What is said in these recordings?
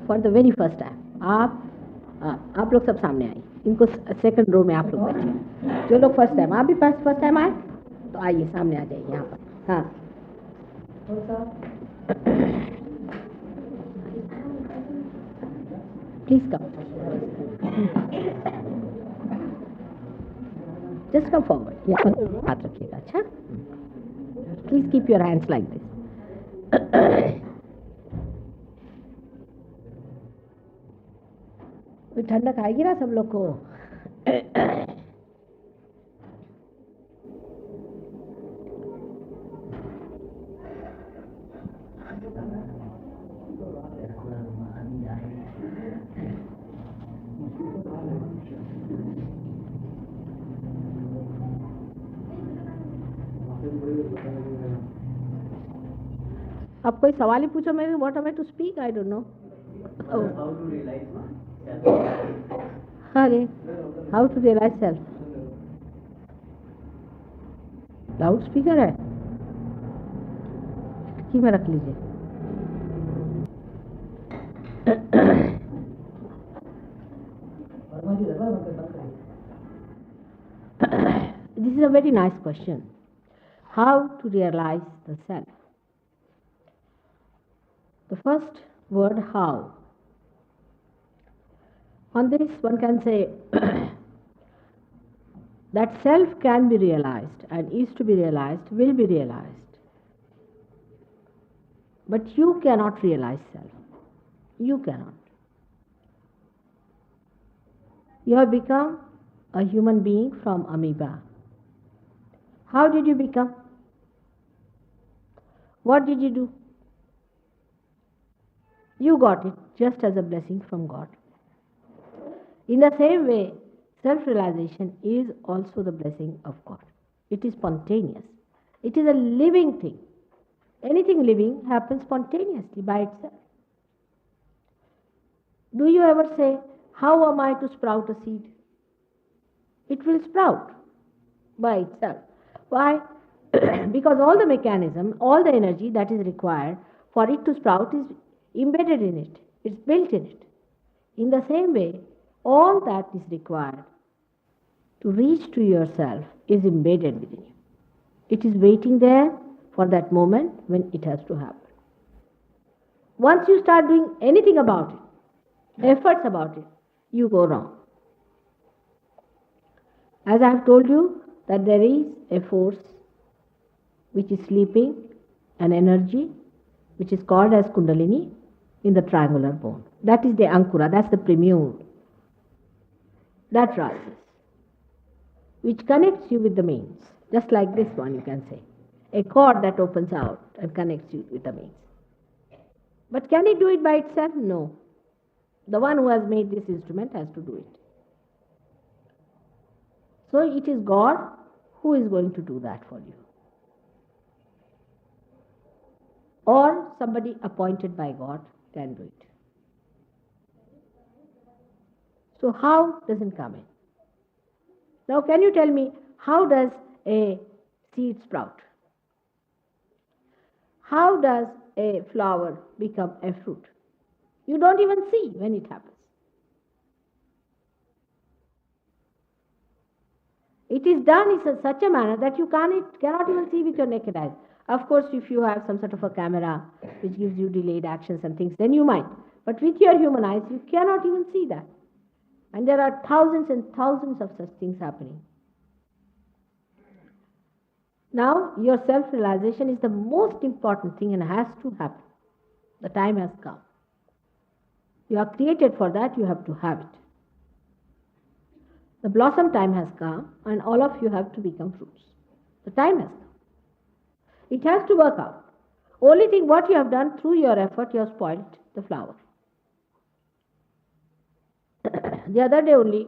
For the very first time आप लोग सब सामने आइए, इनको सेकंड रो में आप लोग बैठिए। जो लोग फर्स्ट टाइम, आप भी फर्स्ट टाइम आए तो आइए, सामने आ जाइए यहाँ पर। हाँ, please come, just come forward. यहाँ पर हाथ रखिएगा। अच्छा, please keep your hands like this. ठंडक आएगी ना सब लोग को। अब कोई सवाल ही पूछो मेरे, what am I to speak, I don't know. अरे, how to realise self. Loud speaker है कि में रख लीजिए। This is a very nice question. How to realize the self? The first word, how. On this one can say that self can be realized and is to be realized, will be realized. But you cannot realize self. You cannot. You have become a human being from amoeba. How did you become? What did you do? You got it just as a blessing from God. In the same way, self-realization is also the blessing of God. It is spontaneous. It is a living thing. Anything living happens spontaneously by itself. Do you ever say, how am I to sprout a seed? It will sprout by itself. Why? Because all the mechanism, all the energy that is required for it to sprout is embedded in it. It's built in it. In the same way, all that is required to reach to yourself is embedded within you. It is waiting there for that moment when it has to happen. Once you start doing anything about it, efforts about it, you go wrong. As I have told you that there is a force which is sleeping, an energy which is called as Kundalini in the triangular bone. That is the Ankura, that's the primule. That rises, which connects you with the mains, just like this one you can say. A cord that opens out and connects you with the mains. But can it do it by itself? No. The one who has made this instrument has to do it. So it is God who is going to do that for you. Or somebody appointed by God can do it. So how does it come in? Now can you tell me, how does a seed sprout? How does a flower become a fruit? You don't even see when it happens. It is done in such a manner that you cannot even see with your naked eyes. Of course, if you have some sort of a camera which gives you delayed actions and things, then you might. But with your human eyes, you cannot even see that. And there are thousands and thousands of such things happening. Now, your self-realization is the most important thing and has to happen. The time has come. You are created for that, you have to have it. The blossom time has come and all of you have to become fruits. The time has come. It has to work out. Only thing what you have done through your effort, you have spoiled the flower. The other day only,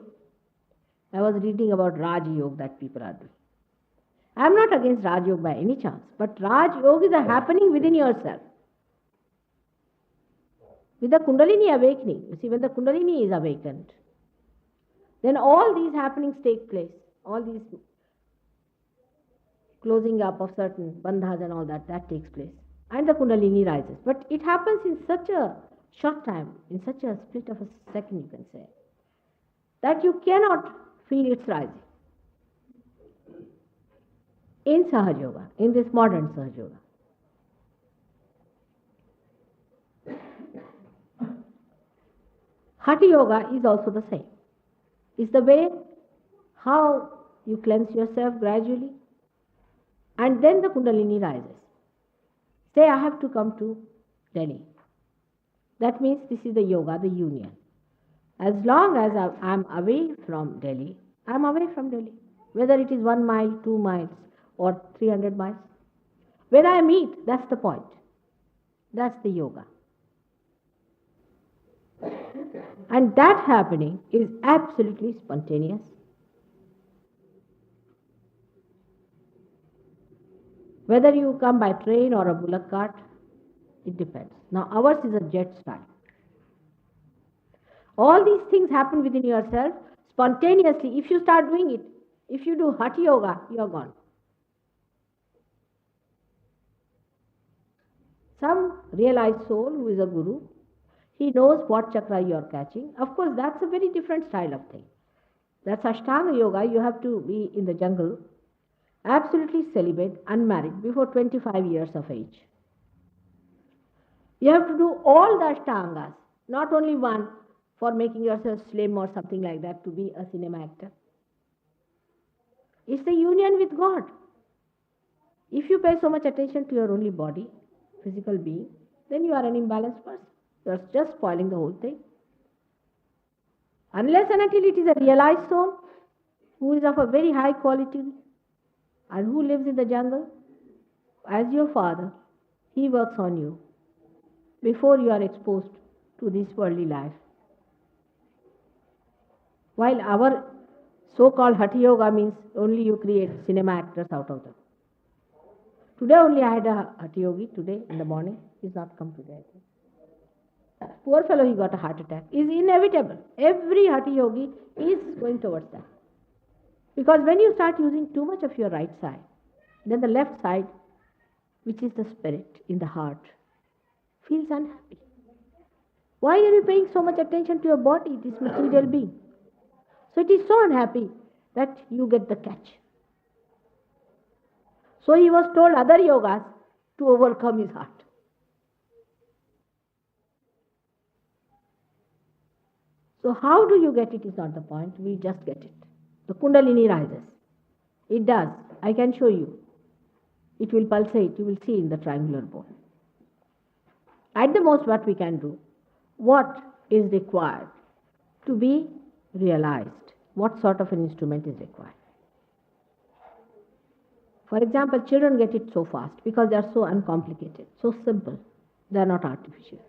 I was reading about Raj Yoga that people are doing. I am not against Raj Yoga by any chance, but Raj Yoga is a happening within yourself. With the Kundalini awakening, you see, when the Kundalini is awakened, then all these happenings take place, all these closing up of certain bandhas and all that takes place. And the Kundalini rises. But it happens in such a short time, in such a split of a second, you can say, that you cannot feel its rising. In Sahaja Yoga, in this modern Sahaja Yoga. Hatha Yoga is also the same. It's the way how you cleanse yourself gradually, and then the Kundalini rises. Say, I have to come to Delhi. That means this is the yoga, the union. As long as I'm away from Delhi, I'm away from Delhi. Whether it is 1 mile, 2 miles, or 300 miles. When I meet, that's the point. That's the yoga. And that happening is absolutely spontaneous. Whether you come by train or a bullock cart, it depends. Now ours is a jet style. All these things happen within yourself spontaneously. If you start doing it, if you do Hatha Yoga, you are gone. Some realized soul who is a guru, he knows what chakra you are catching. Of course, that's a very different style of thing. That's Ashtanga Yoga. You have to be in the jungle, absolutely celibate, unmarried, before 25 years of age. You have to do all the Ashtangas, not only one for making yourself slim or something like that to be a cinema actor. It's the union with God. If you pay so much attention to your only body, physical being, then you are an imbalanced person. You are just spoiling the whole thing. Unless and until it is a realized soul who is of a very high quality and who lives in the jungle, as your father, he works on you before you are exposed to this worldly life. While our so-called Hatha Yoga means only you create cinema actors out of them. Today only I had a Hatha Yogi, today in the morning. He's not come today. Poor fellow, he got a heart attack. It's inevitable. Every Hatha Yogi is going towards that. Because when you start using too much of your right side, then the left side, which is the spirit in the heart, feels unhappy. Why are you paying so much attention to your body, this material being? So it is so unhappy that you get the catch. So he was told other yogas to overcome his heart. So how do you get it is not the point, we just get it. The Kundalini rises. It does. I can show you. It will pulsate, you will see in the triangular bone. At the most what we can do, what is required to be realized? What sort of an instrument is required? For example, children get it so fast because they are so uncomplicated, so simple. They are not artificial.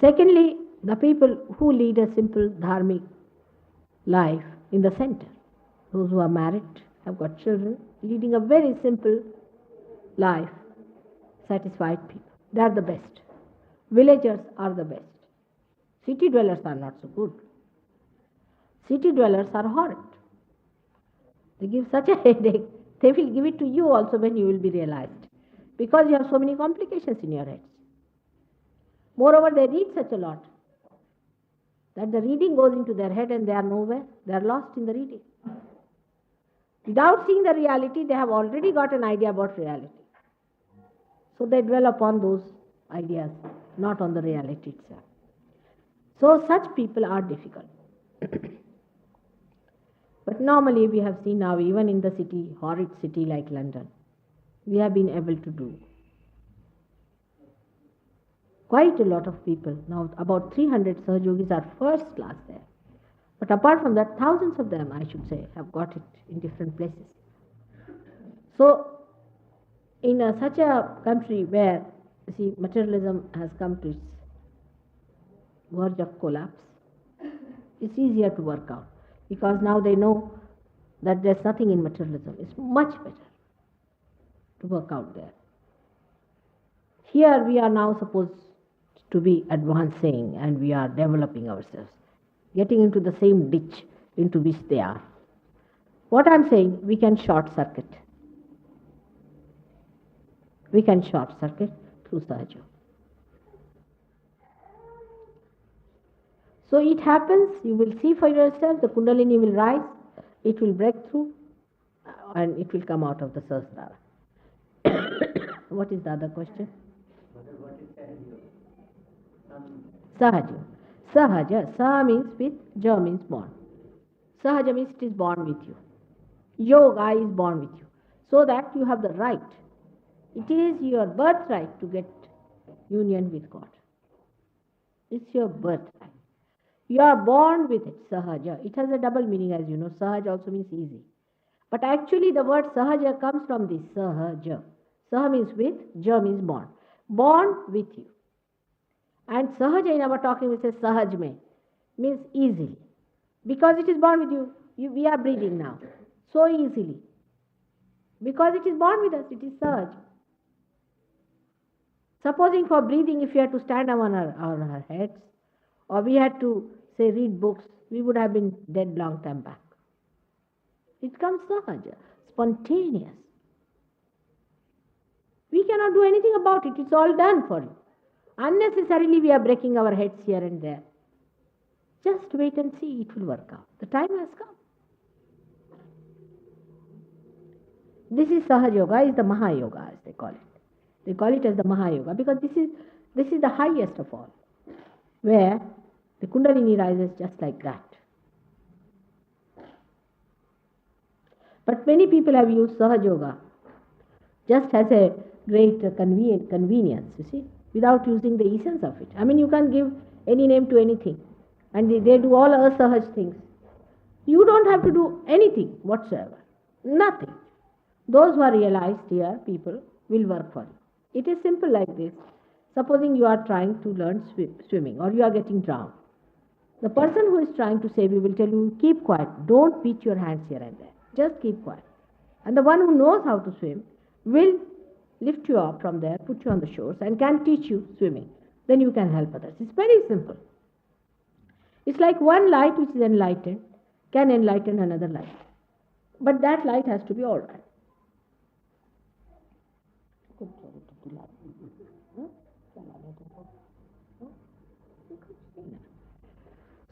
Secondly, the people who lead a simple dharmic life in the center, those who are married, have got children, leading a very simple life, satisfied people. They are the best. Villagers are the best. City dwellers are not so good. City dwellers are horrid. They give such a headache. They will give it to you also when you will be realized. Because you have so many complications in your heads. Moreover, they read such a lot that the reading goes into their head and they are nowhere. They are lost in the reading. Without seeing the reality, they have already got an idea about reality. So they dwell upon those ideas, not on the reality itself. So such people are difficult. But normally we have seen now, even in the city, horrid city like London, we have been able to do quite a lot of people. Now about 300 Sahajogis are first class there. But apart from that, thousands of them, I should say, have got it in different places. So in such a country where, you see, materialism has come to its verge of collapse, it's easier to work out. Because now they know that there's nothing in materialism. It's much better to work out there. Here we are now supposed to be advancing and we are developing ourselves, getting into the same ditch into which they are. What I'm saying, we can short circuit. We can short circuit through Sahaja. So it happens, you will see for yourself, the Kundalini will rise, it will break through, and it will come out of the Sahasrara. What is the other question? Sahaja. Sahaja. Saha means with, Ja means born. Sahaja means it is born with you. Yoga is born with you. So that you have the right. It is your birthright to get union with God. It's your birthright. You are born with it, Sahaja. It has a double meaning, as you know. Sahaja also means easy. But actually the word Sahaja comes from this Sahaja. Saha means with, Ja means born. Born with you. And Sahaja in our talking we say Sahaj means easily. Because it is born with you. We are breathing now. So easily. Because it is born with us, it is Sahaj. Supposing for breathing, if we had to stand on our heads, or we had to, say, read books, we would have been dead long time back. It comes Sahaja, spontaneous. We cannot do anything about it. It's all done for you. Unnecessarily we are breaking our heads here and there. Just wait and see, it will work out. The time has come. This is SahajaYoga, is the Mahayoga as they call it. They call it as the Mahayoga because this is the highest of all, where the Kundalini rises just like that. But many people have used SahajaYoga just as a great convenience, you see, without using the essence of it. I mean, you can give any name to anything, and they do all asahaj things. You don't have to do anything whatsoever. Nothing. Those who are realized here, people, will work for you. It is simple like this. Supposing you are trying to learn swimming, or you are getting drowned. The person who is trying to save you will tell you, keep quiet, don't beat your hands here and there. Just keep quiet. And the one who knows how to swim will lift you up from there, put you on the shores, and can teach you swimming. Then you can help others. It's very simple. It's like one light which is enlightened can enlighten another light. But that light has to be all right.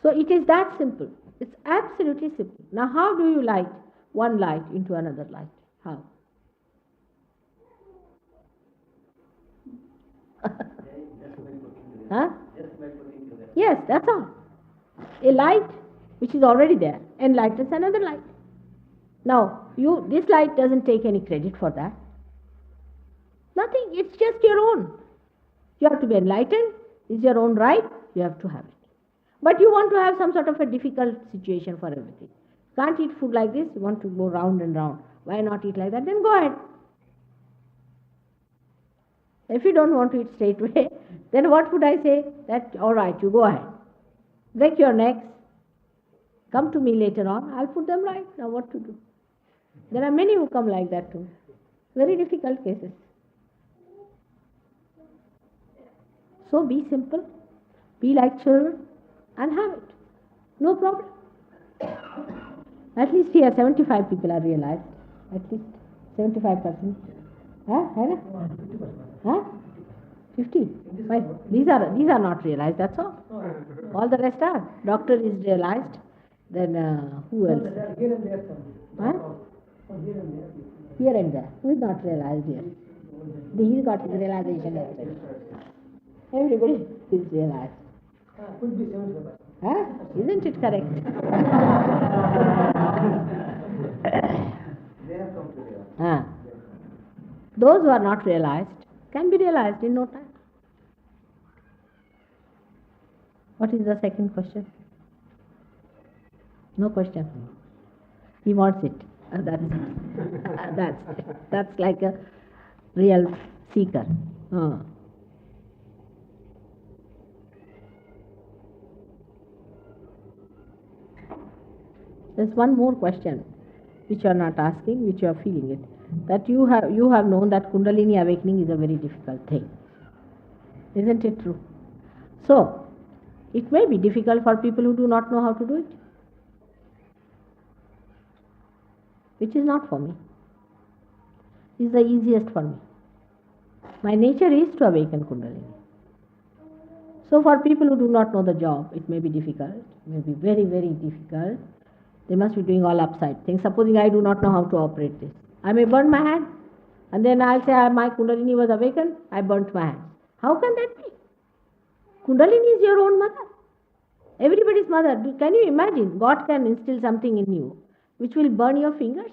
So it is that simple. It's absolutely simple. Now how do you light one light into another light? How? Huh? Yes, that's all. A light which is already there enlightens another light. Now, this light doesn't take any credit for that. Nothing, it's just your own. You have to be enlightened, it's your own right, you have to have it. But you want to have some sort of a difficult situation for everything. Can't eat food like this, you want to go round and round. Why not eat like that? Then go ahead. If you don't want to eat straight away, then what would I say? That, all right, you go ahead. Break your necks. Come to me later on, I'll put them right. Now what to do? There are many who come like that too. Very difficult cases. So be simple, be like children, and have it. No problem. At least here 75 people are realized. At least 75%. Huh? 50? Why? These are not realized, that's all. All the rest are. Doctor is realized. Then who else? Here and there. Huh? Here and there. Who is not realized here? He got his realization yesterday. Everybody is realized. Could be 75%. Huh? Isn't it correct? Those who are not realized can be realized in no time. What is the second question? No question. He wants it. That's it. That's like a real seeker. There's one more question which you are not asking, which you are feeling it. That you have known that Kundalini awakening is a very difficult thing. Isn't it true? So, it may be difficult for people who do not know how to do it. Which is not for me. It's the easiest for me. My nature is to awaken Kundalini. So for people who do not know the job, it may be difficult, it may be very, very difficult. They must be doing all upside things. Supposing I do not know how to operate this, I may burn my hand, and then I'll say my Kundalini was awakened, I burnt my hand. How can that be? Kundalini is your own mother. Everybody's mother. Can you imagine? God can instill something in you which will burn your fingers,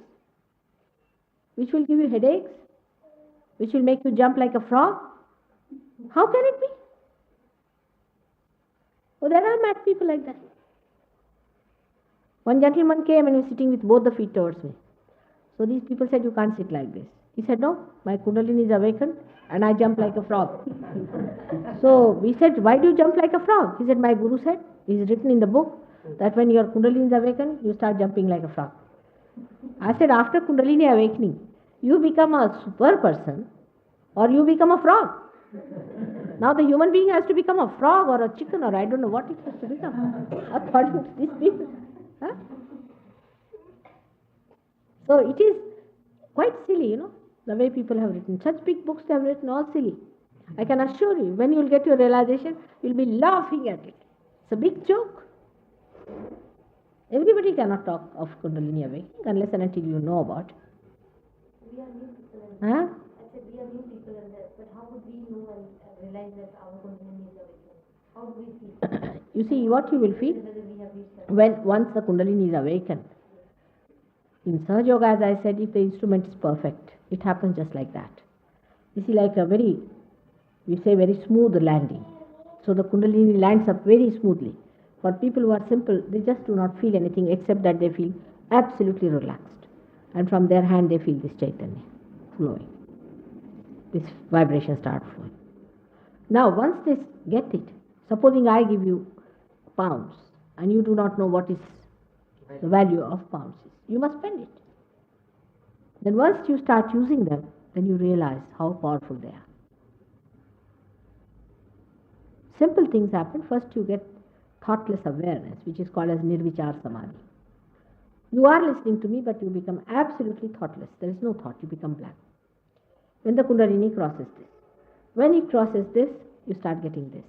which will give you headaches, which will make you jump like a frog. How can it be? Oh, there are mad people like that. One gentleman came and was sitting with both the feet towards me. So these people said, you can't sit like this. He said, no, my Kundalini is awakened and I jump like a frog. So we said, why do you jump like a frog? He said, my Guru said, it is written in the book that when your Kundalini is awakened, you start jumping like a frog. I said, after Kundalini awakening, you become a super person or you become a frog. Now the human being has to become a frog or a chicken or I don't know what it has to become according to these people. Huh? So it is quite silly, the way people have written. Such big books they have written, all silly. I can assure you, when you will get your realization, you will be laughing at it. It's a big joke. Everybody cannot talk of Kundalini awakening unless and until you know about it. We are new people. Huh? I said we are new people in there, but how would we know and realize that our Kundalini is awakening? How do we feel? You see, what you will feel when once the Kundalini is awakened. In SahajaYoga, as I said, if the instrument is perfect, it happens just like that. You see, like very smooth landing. So the Kundalini lands up very smoothly. For people who are simple, they just do not feel anything except that they feel absolutely relaxed. And from their hand they feel this Chaitanya flowing. This vibration starts flowing. Now once they get it, supposing I give you pounds and you do not know what is the value of pounds is, you must spend it. Then once you start using them, then you realize how powerful they are. Simple things happen. First you get thoughtless awareness, which is called as nirvichar samadhi. You are listening to me, but you become absolutely thoughtless. There is no thought, you become blank. When the Kundalini crosses this. When it crosses this, you start getting this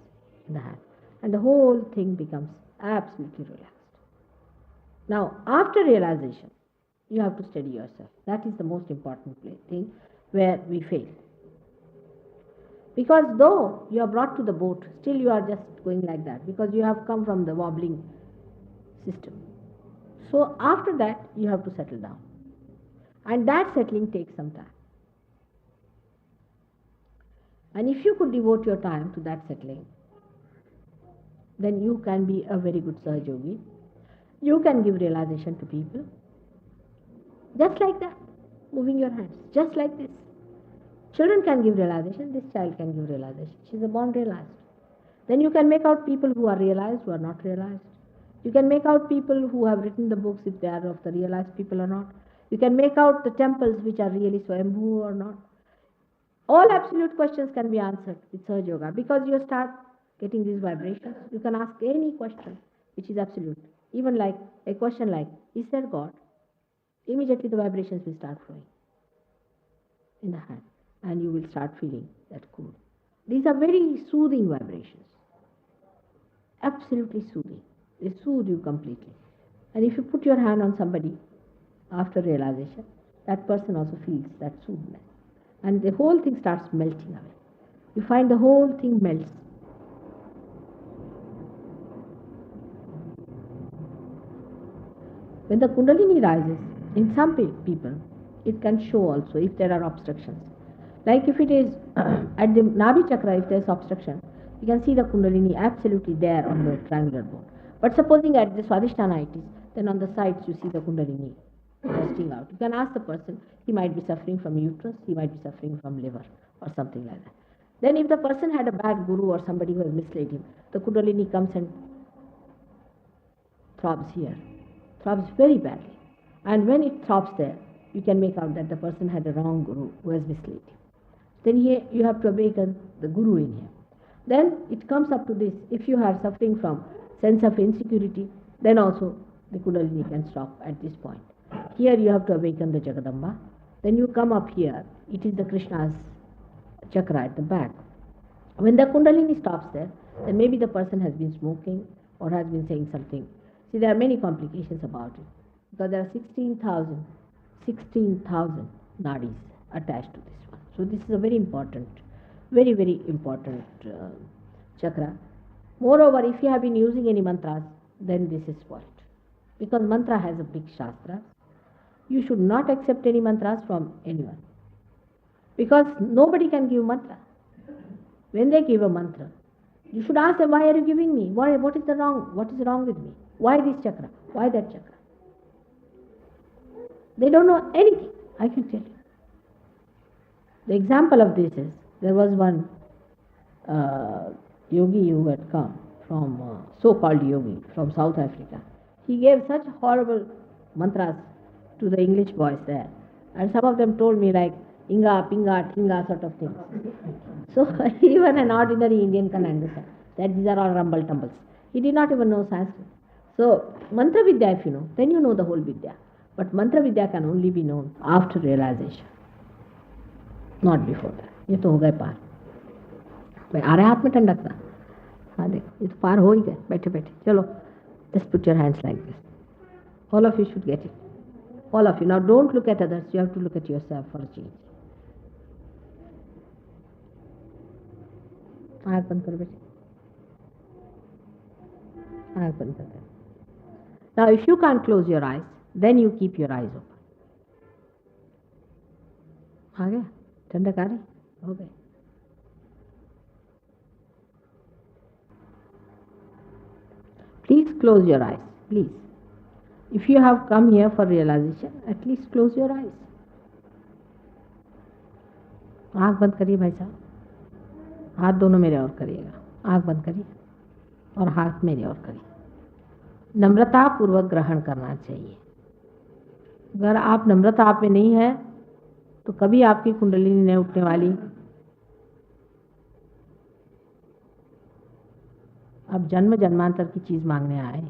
in the hand. And the whole thing becomes absolutely relaxed. Now, after realization, you have to steady yourself. That is the most important thing where we fail. Because though you are brought to the boat, still you are just going like that because you have come from the wobbling system. So after that, you have to settle down. And that settling takes some time. And if you could devote your time to that settling, then you can be a very good Sahaja-yogi. You can give realization to people. Just like that, moving your hands, just like this. Children can give realization, this child can give realization. She is a born realized. Then you can make out people who are realized, who are not realized. You can make out people who have written the books, if they are of the realized people or not. You can make out the temples which are really Swayambhu or not. All absolute questions can be answered with Sahaja-yoga because you start getting these vibrations. You can ask any question which is absolute. Even like a question like, is there God? Immediately the vibrations will start flowing in the hand and you will start feeling that cool. These are very soothing vibrations. Absolutely soothing. They soothe you completely. And if you put your hand on somebody after realization, that person also feels that soothness. And the whole thing starts melting away. You find the whole thing melts. When the Kundalini rises, in some people, it can show also if there are obstructions. Like if it is at the Nabi chakra, if there is obstruction, you can see the Kundalini absolutely there on the triangular bone. But supposing at the Swadhisthana it is, then on the sides you see the Kundalini resting out. You can ask the person, he might be suffering from uterus, he might be suffering from liver or something like that. Then if the person had a bad guru or somebody who has misled him, the Kundalini comes and throbs here, throbs very badly. And when it throbs there, you can make out that the person had a wrong guru who has misled him. Then here you have to awaken the guru in him. Then it comes up to this, if you are suffering from sense of insecurity, then also the Kundalini can stop at this point. Here you have to awaken the Jagadamba. Then you come up here, it is the Krishna's chakra at the back. When the Kundalini stops there, then maybe the person has been smoking or has been saying something. See, there are many complications about it because there are 16,000 nadis attached to this one. So this is a very important, very, very important chakra. Moreover, if you have been using any mantras, then this is spoiled. Because mantra has a big shastra. You should not accept any mantras from anyone. Because nobody can give mantra. When they give a mantra, you should ask them, why are you giving me? What is wrong? What is wrong with me? Why this chakra? Why that chakra? They don't know anything, I can tell you. The example of this is, there was one yogi who had come from, so-called yogi, from South Africa. He gave such horrible mantras to the English boys there. And some of them told me like, Inga, Pinga, Tinga sort of things. So even an ordinary Indian can understand that these are all rumble tumbles. He did not even know Sanskrit. So mantra vidya, if you know, then you know the whole vidya. But mantra vidya can only be known after realization, not before that. ये तो हो गए पार. भाई आ रहा है हाथ में ठंडक सा. हाँ देखो ये तो पार हो ही गए बैठे बैठे. चलो, just put your hands like this. All of you should get it. All of you. Now don't look at others. You have to look at yourself for a change. आँख बंद करो बेटे. आँख बंद कर दो. Now if you can't close your eyes, then you keep your eyes open. आ गया? ठंडक आ रही? हो गए. Please close your eyes. Please. If you have come here for realization, at least close your eyes. आँख बंद करिए भाई साहब. हाथ दोनों मेरे और करिएगा. आँख बंद करिए और हाथ मेरे और करिए. नम्रता पूर्वक ग्रहण करना चाहिए. अगर आप नम्रता आप में नहीं है तो कभी आपकी कुंडलिनी नहीं उठने वाली. अब जन्म जन्मांतर की चीज मांगने आए,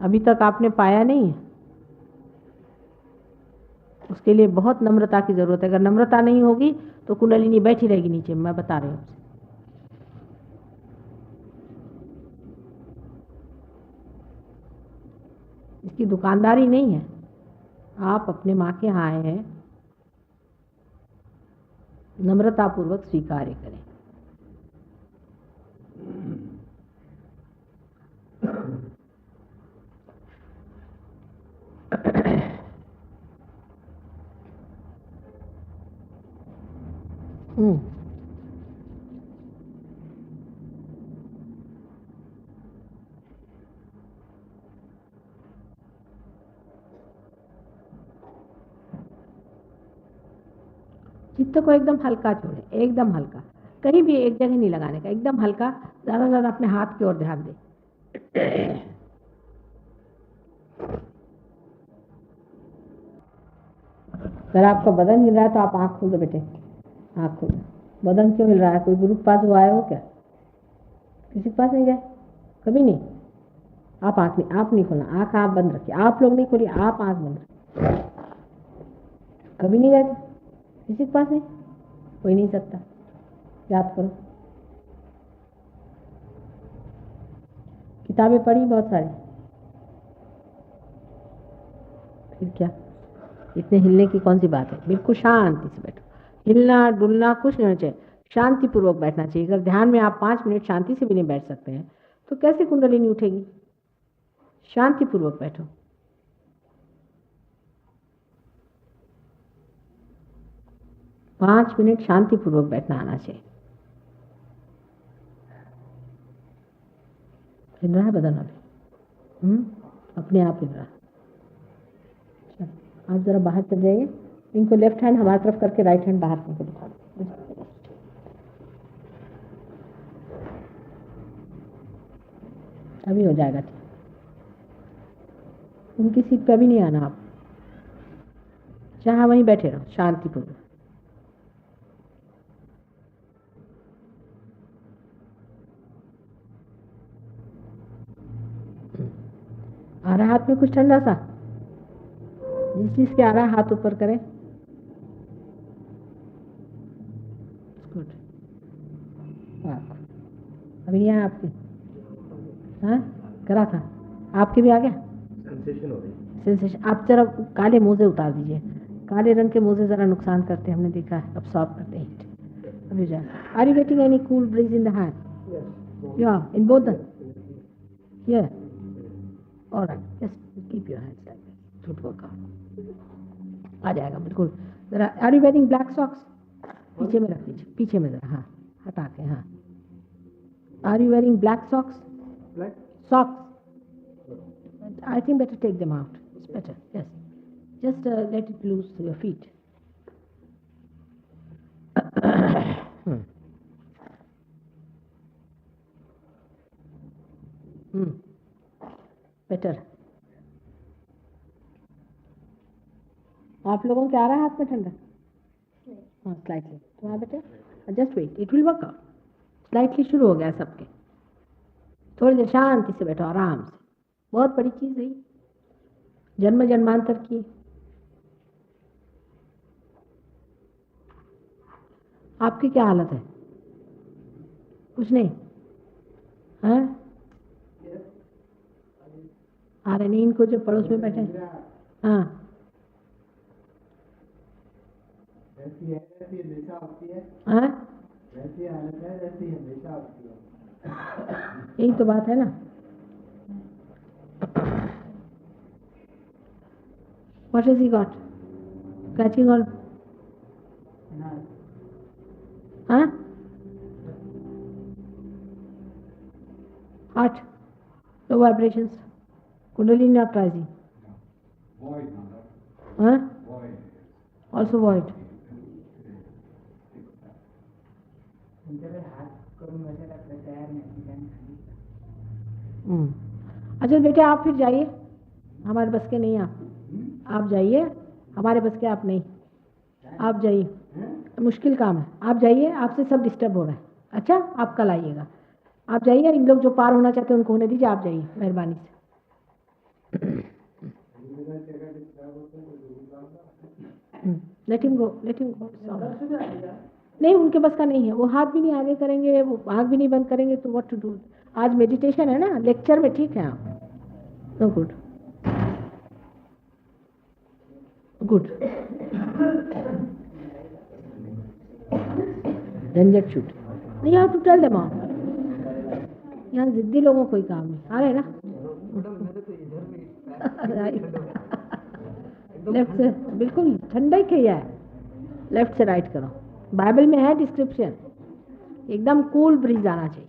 अभी तक आपने पाया नहीं है. उसके लिए बहुत नम्रता की जरूरत है. अगर नम्रता नहीं होगी तो कुंडलिनी बैठी रहेगी नीचे. मैं बता रही हूँ आपसे. इसकी दुकानदारी नहीं है. आप अपने माँ के यहाँ आए हैं, नम्रतापूर्वक स्वीकार करें. चित्त को एकदम हल्का छोड़े. एकदम हल्का. कहीं भी एक जगह नहीं लगाने का. एकदम हल्का. ज्यादा से ज्यादा अपने हाथ की ओर ध्यान दे. अगर आपका बदन हिल रहा है तो आप आँख खोल दो बेटे. आँख खोल दो. बदन क्यों हिल रहा है? कोई गुरु के पास हुआ है हो क्या? किसी के पास नहीं गए? कभी नहीं. आप आँख नहीं, आप नहीं खोलना. आँख आप बंद रखिए. आप लोग नहीं खोलिए, आप आँख बंद रखिए. कभी नहीं गए किसी के पास? नहीं, कोई नहीं सकता. याद करो. किताबें पढ़ी बहुत सारी. फिर क्या? इतने हिलने की कौन सी बात है? बिल्कुल शांति से बैठो. हिलना डुलना कुछ नहीं होना चाहिए. शांति पूर्वक बैठना चाहिए. अगर ध्यान में आप 5 मिनट शांति से भी नहीं बैठ सकते हैं तो कैसे कुंडलिनी उठेगी? शांति पूर्वक बैठो. पाँच मिनट शांति पूर्वक बैठना आना चाहिए. हिल रहा है बदन अभी? अपने आप हिल रहा. आप जरा बाहर चल जाइए. इनको लेफ्ट हैंड हमारी तरफ करके राइट हैंड बाहर करके दिखा दो. अभी हो जाएगा. ठीक. उनकी सीट पे अभी नहीं आना. आप जहाँ वहीं बैठे रहो शांतिपूर्वक. आ रहा हाथ में कुछ ठंडा सा? जिस चीज के आ रहा है हाथ ऊपर करें. गुड. अभी नहीं आया आपके? हाँ, करा था आपके भी आ गया सेंसेशन हो रही। सेंसेशन? आप जरा काले मोजे उतार दीजिए, काले रंग के मोजे जरा नुकसान करते हैं, हमने देखा है, अब्सॉर्ब करते हैं heat। अभी जा, are you getting any cool breeze in the hand? या in both the here? Alright, just keep your hands like this, should work out, आ जाएगा बिल्कुल। जरा, are you wearing black socks? पीछे में रख दीजिए, पीछे में जरा, हाँ हटा के, हाँ। Are you wearing black socks? Black Socks. I think better take them out. It's better. Yes. Just let it loose to your feet. Hmm. Hmm. Better. आप लोगों के आ रहा है हाथ में ठंडा? हाँ, स्लाइटली। तुम्हारा बेटा just wait, it will work out. Slightly शुरू हो गया सबके। थोड़ी देर शांति से बैठो, आराम से। बहुत बड़ी चीज है, जन्म जन्मांतर की। आपकी क्या हालत है? कुछ नहीं? हाँ, आ रहे नहीं इनको जो पड़ोस में बैठे? हाँ, जैसी है जैसी हमेशा होती है, हाँ, वैसी हालत है जैसी हमेशा होती है। यही तो बात है ना। What has he got? Catching on? Huh? Heart? No vibrations? Kundalini not rising? Void, Huh? void. Also void? अच्छा बेटे, आप फिर जाइए, हमारे बस के नहीं आप जाइए, हमारे बस के आप नहीं, आप जाइए, मुश्किल काम है, आप जाइए, आपसे सब डिस्टर्ब हो रहा है। अच्छा, आप कल आइएगा, आप जाइए, इन लोग जो पार होना चाहते हैं उनको होने दीजिए, आप जाइए मेहरबानी से। Let him go, let him go. नहीं, उनके बस का नहीं है, वो हाथ भी नहीं आगे करेंगे, वो आँख भी नहीं बंद करेंगे, तो व्हाट टू डू। आज मेडिटेशन है ना, लेक्चर में ठीक है आप। नो गुड, गुड, झंझट छूट। नहीं, आप टू टेल देम ऑल, यहाँ जिद्दी लोगों को कोई काम नहीं। आ रहे ना? लेफ्ट से बिल्कुल ठंडा ही किया है, लेफ्ट से राइट करो। बाइबल में है डिस्क्रिप्शन, एकदम कूल ब्रीज आना चाहिए।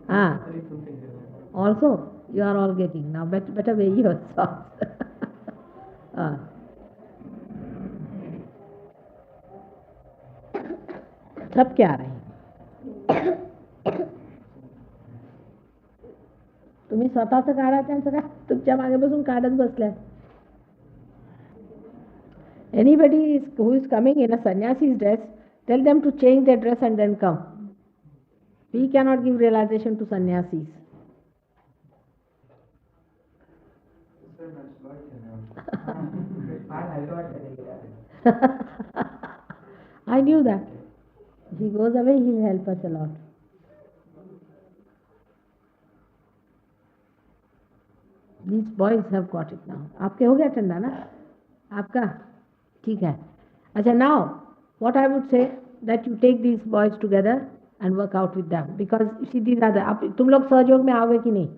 हाँ, also you are all getting now, better way your socks. हाँ, सब क्या आ रहे हैं? तुम्ही स्वतःचं काढा, त्यांचं काय? तुमच्या मागे बसून काढत बसलाय. Anybody who is coming in a sannyasi's dress, tell them to change their dress and then come. We cannot give realization to sannyasis. I knew that. If he goes away, he will help us a lot. These boys have got it now. आपके हो गया ठंडा ना? आपका ठीक है। अच्छा, now what I would say that you take these boys together and work out with them, because see these are the, आप तुम लोग सहयोग में आओगे कि नहीं?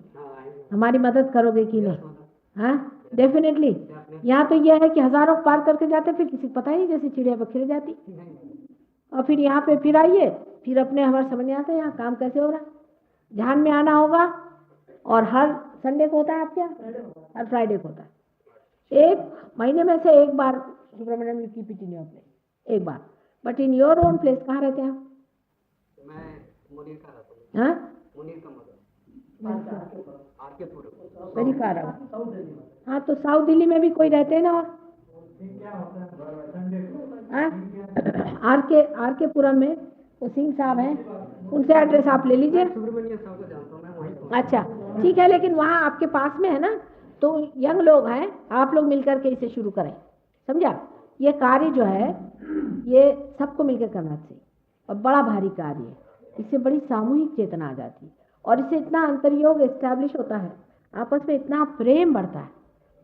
हमारी मदद करोगे कि नहीं? हाँ, डेफिनेटली। यहाँ तो यह है कि हजारों पार करके जाते, फिर किसी को पता ही नहीं, जैसे चिड़िया बखेर जाती। और फिर यहाँ पे फिर आइए, फिर अपने हमारे समझ नहीं आता यहाँ काम कैसे हो रहा है। ध्यान में आना होगा, और हर संडे को होता है आपके यहाँ, हर फ्राइडे को होता है। एक महीने में से एक बार Subramaniam you keep it in your place, एक बार। But in your own place कहाँ रहते हैं आप? मैं मुनीर का रहता हूँ। हाँ, मुनीर का मदर आरके पूरा वेरी फार आउट। हाँ, तो साउथ दिल्ली में भी कोई रहते हैं ना। और आर के पुरम में वो सिंह साहब हैं, उनसे एड्रेस आप ले लीजिए। सुब्रमण्य साहब को जानता हूँ मैं, वहीं तो। अच्छा, ठीक है, लेकिन वहाँ आपके पास में है ना, तो यंग लोग हैं, आप लोग मिलकर के इसे शुरू करें, समझा? ये कार्य जो है ये सबको मिलकर करना चाहिए। और बड़ा भारी कार्य है। इससे बड़ी सामूहिक चेतना आ जाती है और इससे इतना अंतर्योग एस्टैब्लिश होता है, आपस में इतना प्रेम बढ़ता है।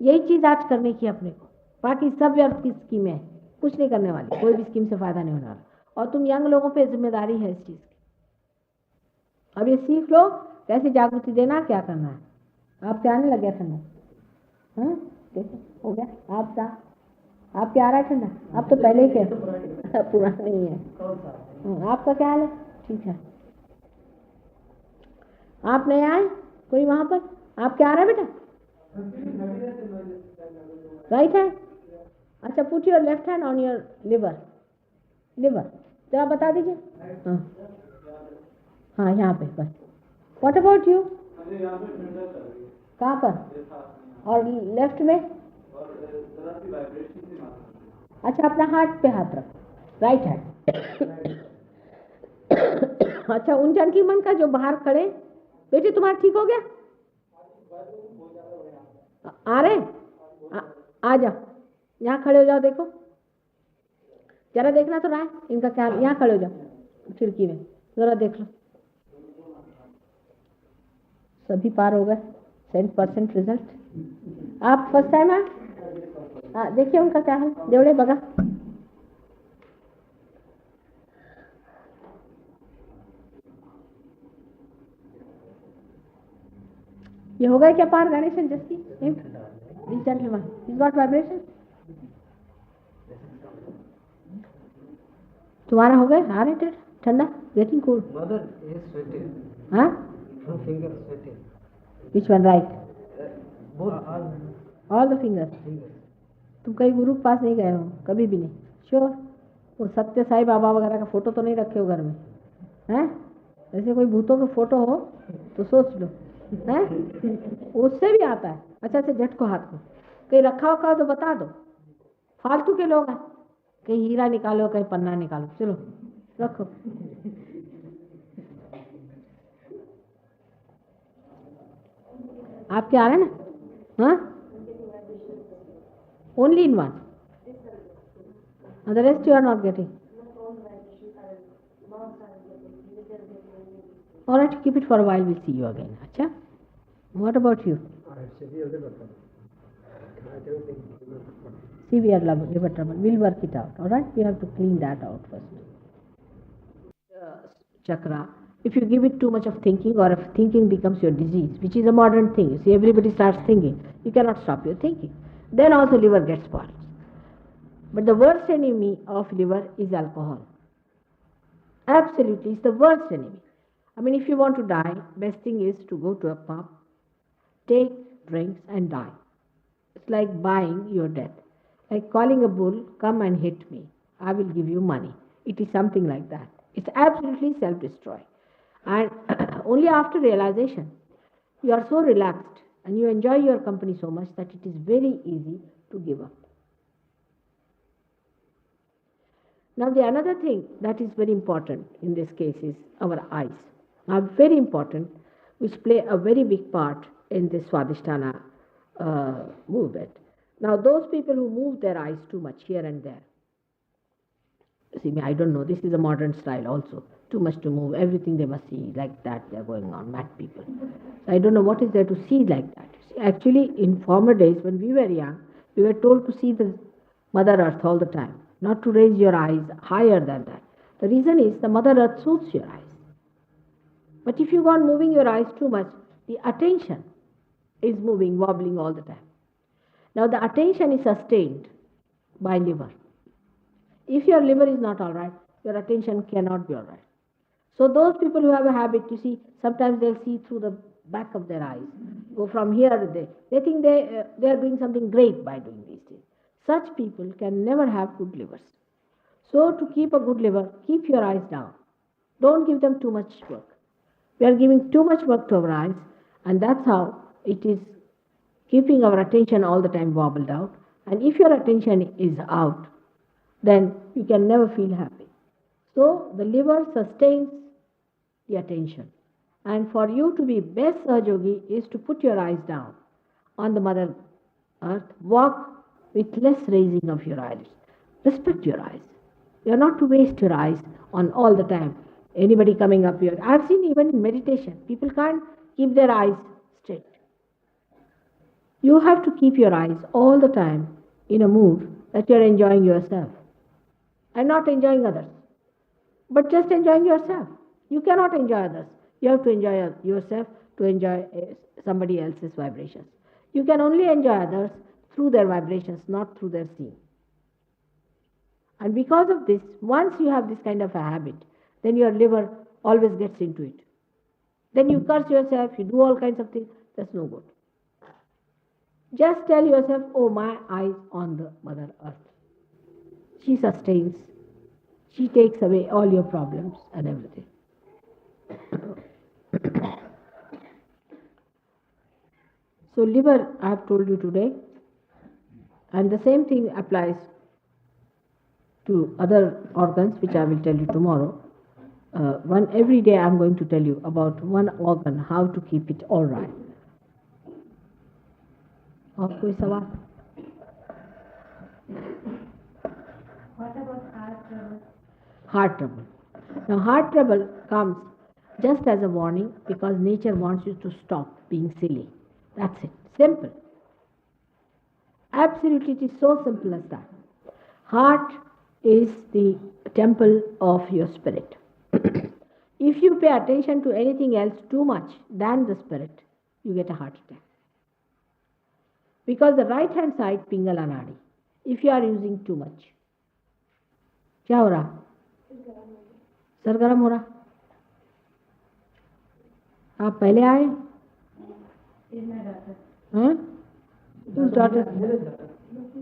यही चीज़ आज करने की अपने को, बाकी सब व्यर्थ की स्कीमें हैं, कुछ नहीं करने वाली, कोई भी स्कीम से फायदा नहीं होने वाला। और तुम यंग लोगों पे जिम्मेदारी है इस चीज़ की। अब ये सीख लो कैसे जागृति देना, क्या करना है। आप क्या आने लग गया ठंडा? हाँ देखो हो गया। आप क्या आ रहा है ठंडा? आप तो पहले ही क्या पुराना नहीं है। आपका क्या हाल है? ठीक है। आप नए आए कोई वहां पर? आप क्या आ रहा है बेटा? Right hand. अच्छा, put your left hand on your liver. जरा बता दीजिए। हाँ हाँ यहाँ पे बस। What about you? कहाँ पर? और लेफ्ट में? अच्छा, अपना हार्ट पे हाथ रखो, राइट हैंड। अच्छा, उन जंटलमैन का जो बाहर खड़े, बेटे तुम्हारा ठीक हो गया? आ रहे? आ जाओ, यहाँ खड़े हो जाओ, देखो जरा, देखना तो रहा है इनका क्या। यहाँ खड़े हो जाओ खिड़की में, जरा देख लो। सभी पार हो गए, 100% रिजल्ट। आप फर्स्ट टाइम आए? हाँ देखिए उनका क्या है, देवड़े बगा। ये हो गया क्या पार? गणेश एंड जस्टी, this gentleman is got vibration. तुम्हारा हो गया? आ रहे ठंडा, getting cool. Mother is sweating. हाँ, Her fingers sweating. Which one? Right, Both all the fingers. fingers. तुम कहीं गुरु के पास नहीं गए हो? कभी भी नहीं? श्योर? वो सत्य साई बाबा वगैरह का फोटो तो नहीं रखे हो घर में? हैं? ऐसे कोई भूतों का फोटो हो तो सोच लो, हैं? उससे भी आता है। अच्छा से झटको हाथ को, कहीं रखा हो तो बता दो। फालतू के लोग हैं, कहीं हीरा निकालो, कहीं पन्ना निकालो, चलो रखो। आप क्या आ रहे हैं ना? हाँ, only in one, the rest you are not getting. All right, keep it for a while, we'll see you again. Acha, what about you? Severe liver trouble, we'll work it out. All right, we have to clean that out first. Chakra, if you give it too much of thinking, or if thinking becomes your disease, which is a modern thing, you see everybody starts thinking, you cannot stop your thinking, then also liver gets spoiled. But the worst enemy of liver is alcohol. Absolutely, it's the worst enemy. I mean, if you want to die, best thing is to go to a pub, take drinks and die. It's like buying your death. Like calling a bull, come and hit me, I will give you money. It is something like that. It's absolutely self-destroying. And only after realization, you are so relaxed and you enjoy your company so much that it is very easy to give up. Now, the another thing that is very important in this case is our eyes. Are very important, which play a very big part in this Swadhisthana movement. Now, those people who move their eyes too much here and there, see me, I don't know, this is a modern style also, too much to move, everything they must see, like that they are going on, mad people. So I don't know what is there to see like that. See, actually, in former days when we were young, we were told to see the Mother Earth all the time, not to raise your eyes higher than that. The reason is the Mother Earth suits your eyes. But if you go on moving your eyes too much, the attention is moving, wobbling all the time. Now the attention is sustained by liver. If your liver is not all right, your attention cannot be all right. So those people who have a habit, you see, sometimes they'll see through the back of their eyes, go from here to there. They think they are doing something great by doing these things. Such people can never have good livers. So to keep a good liver, keep your eyes down. Don't give them too much work. We are giving too much work to our eyes, and that's how it is keeping our attention all the time wobbled out. And if your attention is out, then you can never feel happy. So the liver sustains the attention. And for you to be best Sahaja is to put your eyes down on the Mother Earth. Walk with less raising of your eyelids. Respect your eyes. You're not to waste your eyes on all the time. Anybody coming up here. I've seen even in meditation, people can't keep their eyes straight. You have to keep your eyes all the time in a mood that you're enjoying yourself and not enjoying others, but just enjoying yourself. You cannot enjoy others. You have to enjoy yourself to enjoy somebody else's vibrations. You can only enjoy others through their vibrations, not through their seeing. And because of this, once you have this kind of a habit, then your liver always gets into it. Then you curse yourself, you do all kinds of things. That's no good. Just tell yourself, oh, my eyes on the Mother Earth. She sustains. She takes away all your problems and everything. So liver, I have told you today, and the same thing applies to other organs, which I will tell you tomorrow. Every day I am going to tell you about one organ, how to keep it all right. और कोई सवाल? What about heart trouble? Heart trouble. Now, heart trouble comes just as a warning because nature wants you to stop being silly. That's it. Simple. Absolutely, it is so simple as that. Heart is the temple of your spirit. If you pay attention to anything else too much than the spirit, you get a heart attack. Because the right hand side, Pingala Nadi, if you are using too much, क्या हो रहा? Sir गर्म हो रहा? आप पहले आए? हाँ? Whose daughter?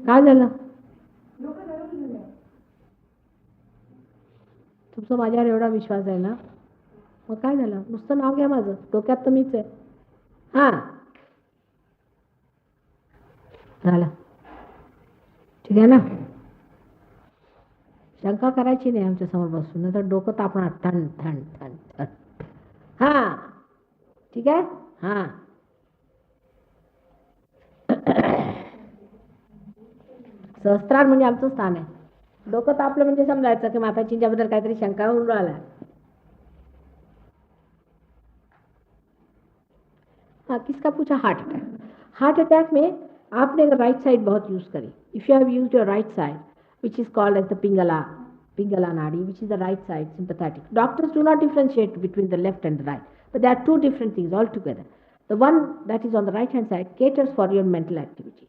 काय झालं? तुमचा माझ्यावर एवढा विश्वास आहे ना, मग काय झालं? नुसतं नाव घ्या माझं, डोक्यात तर मीच आहे. हां, झालं. ठीक आहे ना? शंका करायची नाही आमच्या समोर बसून, नाही तर डोकं तापणार. थंड थंड थंड थंड. हां, ठीक आहे. हां, सहस्त्रार म्हणजे आमचं स्थान आहे. डोकं तापलं म्हणजे समजायचं की माताजींच्याबद्दल काहीतरी शंका होऊन राहिला. हाँ, किसका पूछा? Heart attack. हार्ट अटैक में आपने राइट साइड बहुत यूज करी. If you have used your right side, which is called as the Pingala Nadi, which is the right side, sympathetic. Doctors do not differentiate between the left and the right, but they are two different things altogether. The one that is on the right hand side caters for your mental activity.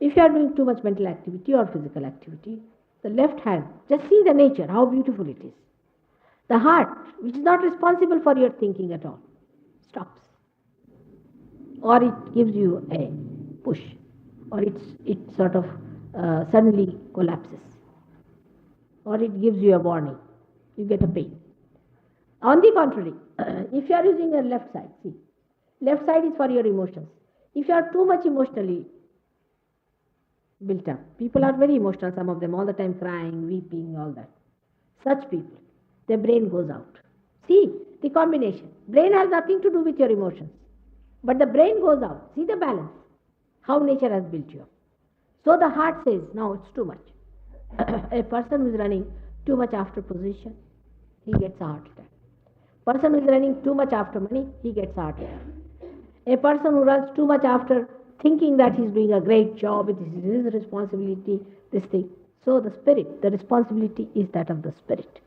If you are doing too much mental activity or physical activity, the left hand, just see the nature, how beautiful it is. The heart, which is not responsible for your thinking at all, stops. Or it gives you a push, or it sort of suddenly collapses, or it gives you a warning, you get a pain. On the contrary, if you are using your left side, see, left side is for your emotions. If you are too much emotionally built up, people are very emotional, some of them, all the time crying, weeping, all that. Such people, their brain goes out. See, the combination. Brain has nothing to do with your emotions, but the brain goes out. See the balance, how nature has built you up. So the heart says, no, it's too much. A person who is running too much after position, he gets a heart attack. Person who is running too much after money, he gets a heart attack. A person who runs too much after thinking that he's doing a great job, it is his responsibility, this thing. So the spirit, the responsibility is that of the spirit,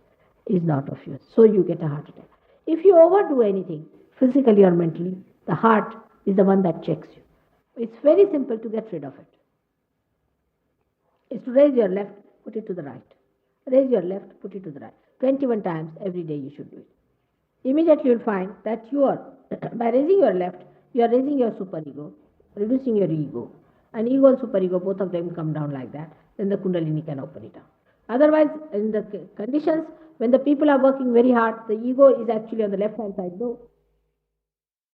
is not of yours. So you get a heart attack. If you overdo anything, physically or mentally, the heart is the one that checks you. It's very simple to get rid of it. Is to raise your left, put it to the right. Raise your left, put it to the right. 21 times every day you should do it. Immediately you'll find that you are, by raising your left, you are raising your superego, reducing your ego. And ego and superego, both of them come down like that, then the kundalini can open it up. Otherwise, in the conditions, when the people are working very hard, the ego is actually on the left hand side, though